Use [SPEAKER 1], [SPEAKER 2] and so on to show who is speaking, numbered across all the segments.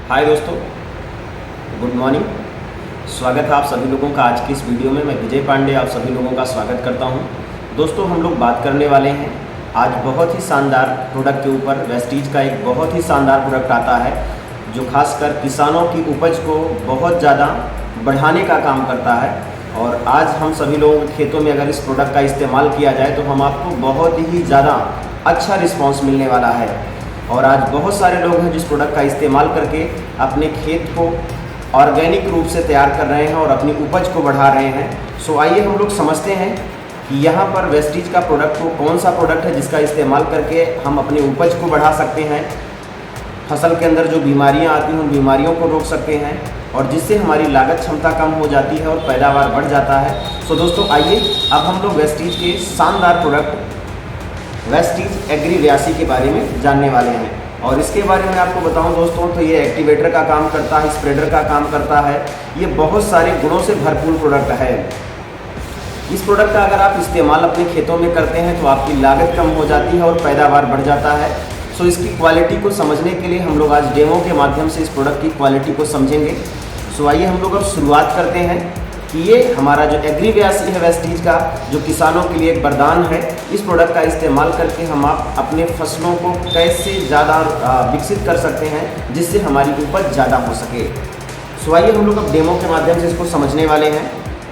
[SPEAKER 1] हाय दोस्तों, good morning. स्वागत है आप सभी लोगों का आज की इस वीडियो में। मैं विजय पांडे आप सभी लोगों का स्वागत करता हूं। दोस्तों, हम लोग बात करने वाले हैं आज बहुत ही शानदार प्रोडक्ट के ऊपर। वेस्टीज का एक बहुत ही शानदार प्रोडक्ट आता है जो खासकर किसानों की उपज को बहुत ज़्यादा बढ़ाने का काम करता है। और आज हम सभी लोगों के खेतों में अगर इस प्रोडक्ट का इस्तेमाल किया जाए तो हम आपको बहुत ही ज़्यादा अच्छा रिस्पॉन्स मिलने वाला है। और आज बहुत सारे लोग हैं जिस प्रोडक्ट का इस्तेमाल करके अपने खेत को ऑर्गेनिक रूप से तैयार कर रहे हैं और अपनी उपज को बढ़ा रहे हैं। सो आइए हम लोग समझते हैं कि यहाँ पर वेस्टीज का प्रोडक्ट को कौन सा प्रोडक्ट है जिसका इस्तेमाल करके हम अपनी उपज को बढ़ा सकते हैं, फसल के अंदर जो बीमारियाँ आती हैं उन बीमारियों को रोक सकते हैं और जिससे हमारी लागत क्षमता कम हो जाती है और पैदावार बढ़ जाता है। सो दोस्तों, आइए अब हम लोग वेस्टीज के शानदार प्रोडक्ट वेस्टीज एग्री 82 के बारे में जानने वाले हैं। और इसके बारे में आपको बताऊं दोस्तों तो ये एक्टिवेटर का काम करता है, स्प्रेडर का काम करता है। ये बहुत सारे गुणों से भरपूर प्रोडक्ट है। इस प्रोडक्ट का अगर आप इस्तेमाल अपने खेतों में करते हैं तो आपकी लागत कम हो जाती है और पैदावार बढ़ जाता है। सो इसकी क्वालिटी को समझने के लिए हम लोग आज डेमो के माध्यम से इस प्रोडक्ट की क्वालिटी को समझेंगे। सो आइए हम लोग अब शुरुआत करते हैं कि ये हमारा जो एग्री 82 है वेस्टीज का, जो किसानों के लिए एक वरदान है। इस प्रोडक्ट का इस्तेमाल करके हम आप अपने फसलों को कैसे ज़्यादा विकसित कर सकते हैं जिससे हमारी उपज ज़्यादा हो सके। सो आइए हम लोग अब डेमो के माध्यम से इसको समझने वाले हैं।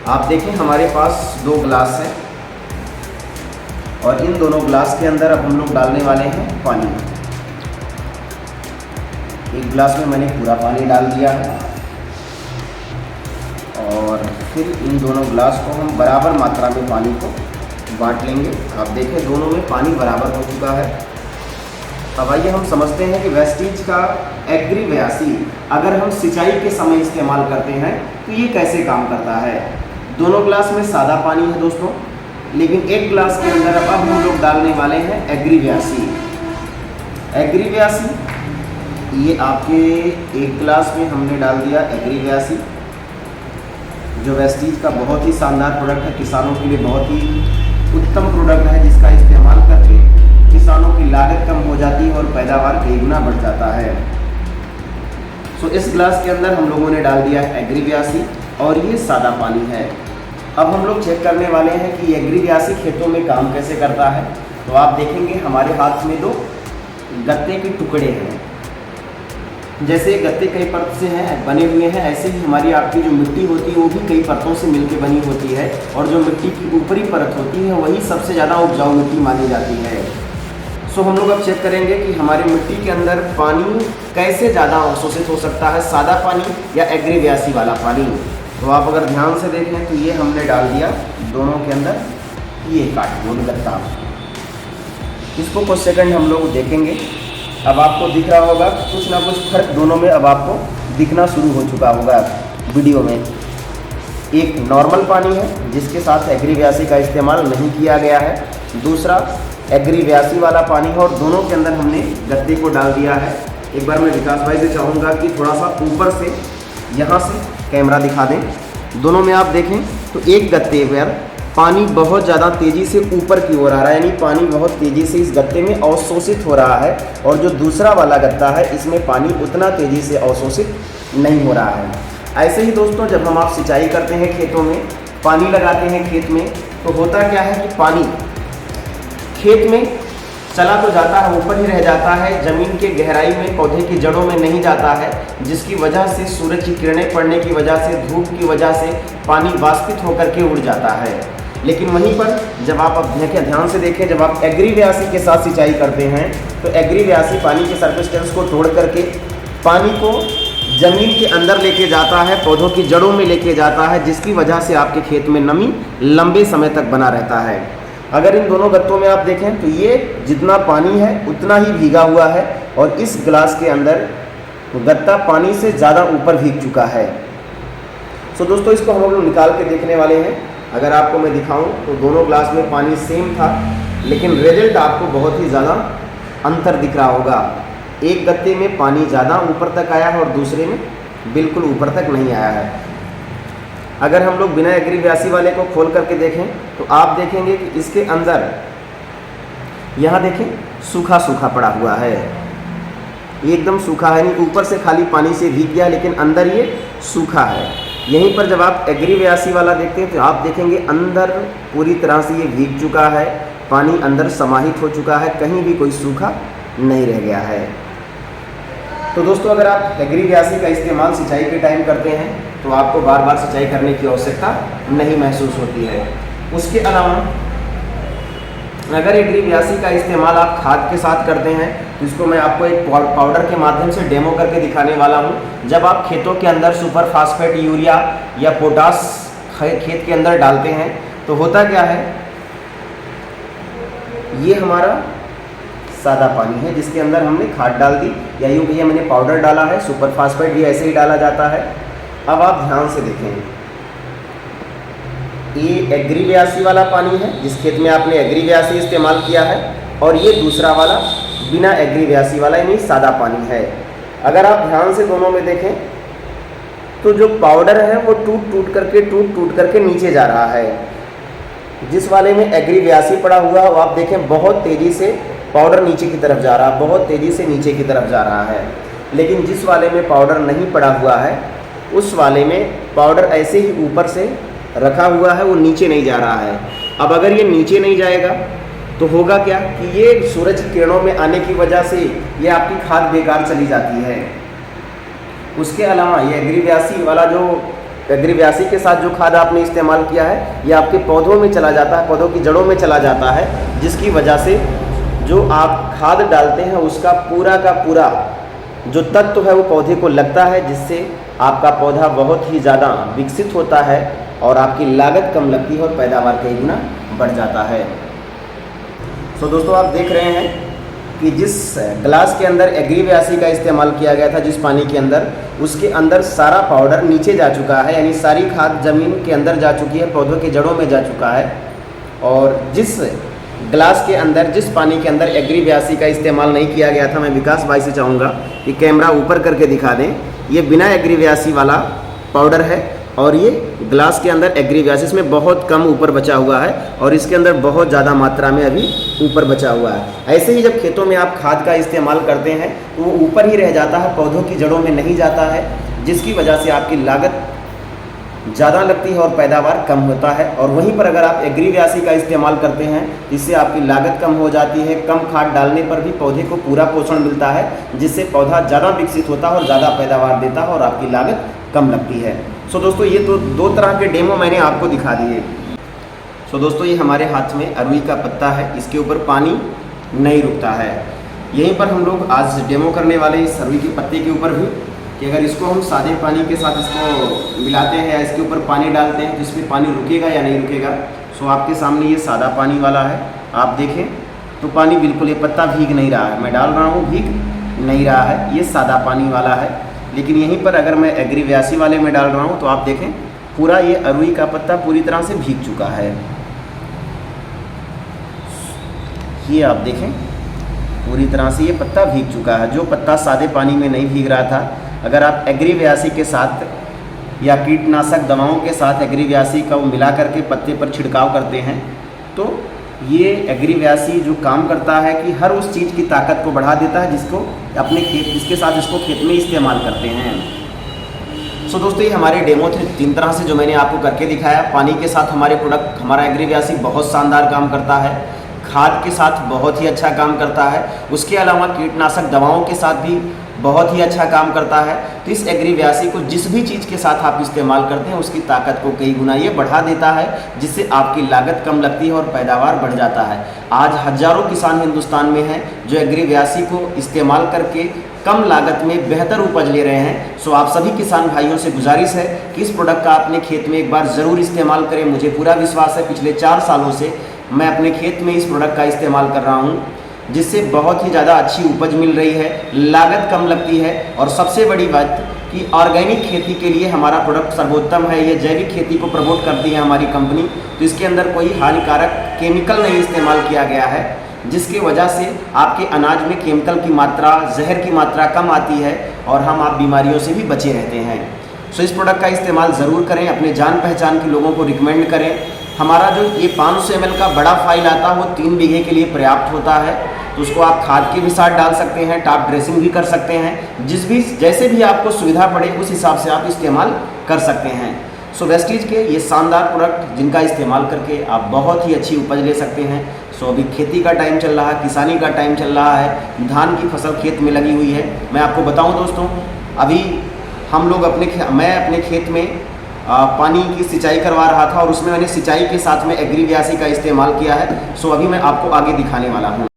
[SPEAKER 1] आप देखें, हमारे पास 2 ग्लास हैं और इन दोनों ग्लास के अंदर अब हम लोग डालने वाले हैं पानी। एक ग्लास में मैंने पूरा पानी डाल दिया है और फिर इन दोनों ग्लास को हम बराबर मात्रा में पानी को बांट लेंगे। आप देखें, दोनों में पानी बराबर हो चुका है। अब आइए हम समझते हैं कि वेस्टीज का एग्री 82 अगर हम सिंचाई के समय इस्तेमाल करते हैं तो ये कैसे काम करता है। दोनों ग्लास में सादा पानी है दोस्तों, लेकिन एक ग्लास के अंदर अब हम लोग डालने वाले हैं एग्री 82। एग्री 82 ये आपके एक ग्लास में हमने डाल दिया एग्री 82, जो वेस्टीज का बहुत ही शानदार प्रोडक्ट है। किसानों के लिए बहुत ही उत्तम प्रोडक्ट है जिसका इस्तेमाल करके किसानों की लागत कम हो जाती है और पैदावार कई गुना बढ़ जाता है। सो इस ग्लास के अंदर हम लोगों ने डाल दिया है एग्री 82 और ये सादा पानी है। अब हम लोग चेक करने वाले हैं कि एग्री 82 खेतों में काम कैसे करता है। तो आप देखेंगे हमारे हाथ में 2 गत्ते के टुकड़े हैं। जैसे गत्ते कई परत से हैं बने हुए हैं, ऐसे ही हमारी आपकी जो मिट्टी होती है वो भी कई परतों से मिलकर बनी होती है। और जो मिट्टी की ऊपरी परत होती है वही सबसे ज़्यादा उपजाऊ मिट्टी मानी जाती है। सो हम लोग अब चेक करेंगे कि हमारी मिट्टी के अंदर पानी कैसे ज़्यादा अवशोषित हो सकता है, सादा पानी या एग्री 82 वाला पानी। तो आप अगर ध्यान से देखें तो ये हमने डाल दिया दोनों के अंदर, ये कार्डबोर्ड गत्ता। इसको कुछ सेकंड हम लोग देखेंगे। अब आपको दिख रहा होगा कुछ ना कुछ फर्क दोनों में अब आपको दिखना शुरू हो चुका होगा वीडियो में। एक नॉर्मल पानी है जिसके साथ एग्री 82 का इस्तेमाल नहीं किया गया है, दूसरा एग्री 82 वाला पानी है और दोनों के अंदर हमने गत्ते को डाल दिया है। एक बार मैं विकास भाई से चाहूँगा कि थोड़ा सा ऊपर से यहाँ से कैमरा दिखा दें। दोनों में आप देखें तो एक गत्ते पर पानी बहुत ज़्यादा तेज़ी से ऊपर की ओर आ रहा है, यानी पानी बहुत तेज़ी से इस गत्ते में अवशोषित हो रहा है। और जो दूसरा वाला गत्ता है इसमें पानी उतना तेज़ी से अवशोषित नहीं हो रहा है। ऐसे ही दोस्तों, जब हम आप सिंचाई करते हैं खेतों में, पानी लगाते हैं खेत में, तो होता क्या है कि पानी खेत में चला तो जाता है, ऊपर ही रह जाता है, ज़मीन के गहराई में पौधे की जड़ों में नहीं जाता है, जिसकी वजह से सूरज की किरणें पड़ने की वजह से, धूप की वजह से पानी वाष्पित होकर के उड़ जाता है। लेकिन वहीं पर जब आप अब ध्यान से देखें, जब आप एग्री 82 के साथ सिंचाई करते हैं तो एग्री 82 पानी के सरफेस टेंस को तोड़ करके पानी को ज़मीन के अंदर लेके जाता है, पौधों की जड़ों में लेके जाता है, जिसकी वजह से आपके खेत में नमी लंबे समय तक बना रहता है। अगर इन दोनों गत्तों में आप देखें तो ये जितना पानी है उतना ही भीगा हुआ है और इस ग्लास के अंदर गत्ता पानी से ज़्यादा ऊपर भीग चुका है। सो दोस्तों, इसको हम लोग निकाल के देखने वाले हैं। अगर आपको मैं दिखाऊं तो दोनों ग्लास में पानी सेम था, लेकिन रिजल्ट आपको बहुत ही ज़्यादा अंतर दिख रहा होगा। एक गत्ते में पानी ज़्यादा ऊपर तक आया है और दूसरे में बिल्कुल ऊपर तक नहीं आया है। अगर हम लोग बिना एग्री 82 वाले को खोल करके देखें तो आप देखेंगे कि इसके अंदर यहाँ देखें सूखा सूखा पड़ा हुआ है। ये एकदम सूखा है, नहीं ऊपर से खाली पानी से भीग गया लेकिन अंदर ये सूखा है। यहीं पर जब आप एग्री 82 वाला देखते हैं तो आप देखेंगे अंदर पूरी तरह से ये भीग चुका है, पानी अंदर समाहित हो चुका है, कहीं भी कोई सूखा नहीं रह गया है। तो दोस्तों अगर आप एग्री 82 का इस्तेमाल सिंचाई के टाइम करते हैं तो आपको बार बार सिंचाई करने की आवश्यकता नहीं महसूस होती है। उसके अलावा अगर एग्री 82 का इस्तेमाल आप खाद के साथ करते हैं तो इसको मैं आपको एक पाउडर के माध्यम से डेमो करके दिखाने वाला हूं। जब आप खेतों के अंदर सुपर फास्फेट, यूरिया या पोटास खेत के अंदर डालते हैं तो होता क्या है, ये हमारा सादा पानी है जिसके अंदर हमने खाद डाल दी, या यूँ कहिए मैंने पाउडर डाला है। सुपर फास्फेट भी ऐसे ही डाला जाता है। अब आप ध्यान से देखें, ये एग्री 82 वाला पानी है जिस खेत में आपने एग्री 82 इस्तेमाल किया है, और ये दूसरा वाला बिना एग्री 82 वाला यानी सादा पानी है। अगर आप ध्यान से दोनों में देखें तो जो पाउडर है वो टूट टूट करके नीचे जा रहा है। जिस वाले में एग्री 82 पड़ा हुआ है वो आप देखें बहुत तेज़ी से पाउडर नीचे की तरफ जा रहा है, बहुत तेज़ी से नीचे की तरफ जा रहा है। लेकिन जिस वाले में पाउडर नहीं पड़ा हुआ है उस वाले में पाउडर ऐसे ही ऊपर से रखा हुआ है, वो नीचे नहीं जा रहा है। अब अगर ये नीचे नहीं जाएगा तो होगा क्या कि ये सूरज की किरणों में आने की वजह से ये आपकी खाद बेकार चली जाती है। उसके अलावा ये एग्री 82 वाला जो एग्री 82 के साथ जो खाद आपने इस्तेमाल किया है ये आपके पौधों में चला जाता है, पौधों की जड़ों में चला जाता है, जिसकी वजह से जो आप खाद डालते हैं उसका पूरा का पूरा जो तत्व है वो पौधे को लगता है, जिससे आपका पौधा बहुत ही ज़्यादा विकसित होता है और आपकी लागत कम लगती है और पैदावार कई गुना बढ़ जाता है। सो दोस्तों आप देख रहे हैं कि जिस ग्लास के अंदर एग्री 82 का इस्तेमाल किया गया था, जिस पानी के अंदर, उसके अंदर सारा पाउडर नीचे जा चुका है, यानी सारी खाद ज़मीन के अंदर जा चुकी है, पौधों के जड़ों में जा चुका है। और जिस ग्लास के अंदर, जिस पानी के अंदर एग्री 82 का इस्तेमाल नहीं किया गया था, मैं विकास भाई से चाहूँगा कि कैमरा ऊपर करके दिखा दें, ये बिना एग्री 82 वाला पाउडर है और ये ग्लास के अंदर एग्री 82 में बहुत कम ऊपर बचा हुआ है और इसके अंदर बहुत ज़्यादा मात्रा में अभी ऊपर बचा हुआ है। ऐसे ही जब खेतों में आप खाद का इस्तेमाल करते हैं तो वो ऊपर ही रह जाता है, पौधों की जड़ों में नहीं जाता है, जिसकी वजह से आपकी लागत ज़्यादा लगती है और पैदावार कम होता है। और वहीं पर अगर आप एग्री 82 का इस्तेमाल करते हैं इससे आपकी लागत कम हो जाती है, कम खाद डालने पर भी पौधे को पूरा पोषण मिलता है, जिससे पौधा ज़्यादा विकसित होता है और ज़्यादा पैदावार देता है और आपकी लागत कम लगती है। सो दोस्तों ये तो दो तरह के डेमो मैंने आपको दिखा दिए। सो दोस्तों ये हमारे हाथ में अरुई का पत्ता है, इसके ऊपर पानी नहीं रुकता है। यहीं पर हम लोग आज डेमो करने वाले इस अरुई के पत्ते के ऊपर भी कि अगर इसको हम सादे पानी के साथ इसको मिलाते हैं या इसके ऊपर पानी डालते हैं तो इसमें पानी रुकेगा या नहीं रुकेगा। सो आपके सामने ये सादा पानी वाला है, आप देखें तो पानी बिल्कुल, ये पत्ता भीग नहीं रहा है, मैं डाल रहा हूँ भीग नहीं रहा है, ये सादा पानी वाला है। लेकिन यहीं पर अगर मैं एग्री 82 वाले में डाल रहा हूँ तो आप देखें पूरा ये अरुई का पत्ता पूरी तरह से भीग चुका है। ये आप देखें पूरी तरह से ये पत्ता भीग चुका है। जो पत्ता सादे पानी में नहीं भीग रहा था, अगर आप एग्री 82 के साथ या कीटनाशक दवाओं के साथ एग्री 82 का वो मिला करके पत्ते पर छिड़काव करते हैं तो ये एग्री 82 जो काम करता है कि हर उस चीज़ की ताकत को बढ़ा देता है जिसको अपने खेत, इसके साथ इसको खेत में इस्तेमाल करते हैं। सो दोस्तों ये हमारे डेमो थे 3 तरह से जो मैंने आपको करके दिखाया। पानी के साथ हमारे प्रोडक्ट, हमारा एग्री 82 बहुत शानदार काम करता है, खाद के साथ बहुत ही अच्छा काम करता है, उसके अलावा कीटनाशक दवाओं के साथ भी बहुत ही अच्छा काम करता है। तो इस एग्री 82 को जिस भी चीज़ के साथ आप इस्तेमाल करते हैं उसकी ताकत को कई गुना ये बढ़ा देता है, जिससे आपकी लागत कम लगती है और पैदावार बढ़ जाता है। आज हजारों किसान हिंदुस्तान में हैं जो एग्री 82 को इस्तेमाल करके कम लागत में बेहतर उपज ले रहे हैं। सो आप सभी किसान भाइयों से गुजारिश है कि इस प्रोडक्ट का अपने खेत में एक बार ज़रूर इस्तेमाल करें। मुझे पूरा विश्वास है, पिछले 4 सालों से मैं अपने खेत में इस प्रोडक्ट का इस्तेमाल कर रहा हूँ, जिससे बहुत ही ज़्यादा अच्छी उपज मिल रही है, लागत कम लगती है और सबसे बड़ी बात कि ऑर्गेनिक खेती के लिए हमारा प्रोडक्ट सर्वोत्तम है। ये जैविक खेती को प्रमोट करती है हमारी कंपनी, तो इसके अंदर कोई हानिकारक केमिकल नहीं इस्तेमाल किया गया है, जिसकी वजह से आपके अनाज में केमिकल की मात्रा, जहर की मात्रा कम आती है और आप बीमारियों से भी बचे रहते हैं। सो इस प्रोडक्ट का इस्तेमाल ज़रूर करें, अपने जान पहचान के लोगों को रिकमेंड करें हमारा जो ये 500 ml का बड़ा फाइल आता है वो 3 बीघे के लिए पर्याप्त होता है। तो उसको आप खाद के भी साथ डाल सकते हैं, टॉप ड्रेसिंग भी कर सकते हैं, जैसे भी आपको सुविधा पड़े उस हिसाब से आप इस्तेमाल कर सकते हैं। सो वेस्टीज के ये शानदार प्रोडक्ट जिनका इस्तेमाल करके आप बहुत ही अच्छी उपज ले सकते हैं। सो अभी खेती का टाइम चल रहा है, किसानी का टाइम चल रहा है, धान की फसल खेत में लगी हुई है। मैं आपको बताऊं दोस्तों, अभी हम लोग मैं अपने खेत में पानी की सिंचाई करवा रहा था और उसमें मैंने सिंचाई के साथ में एग्री 82 का इस्तेमाल किया है। सो अभी मैं आपको आगे दिखाने वाला हूँ।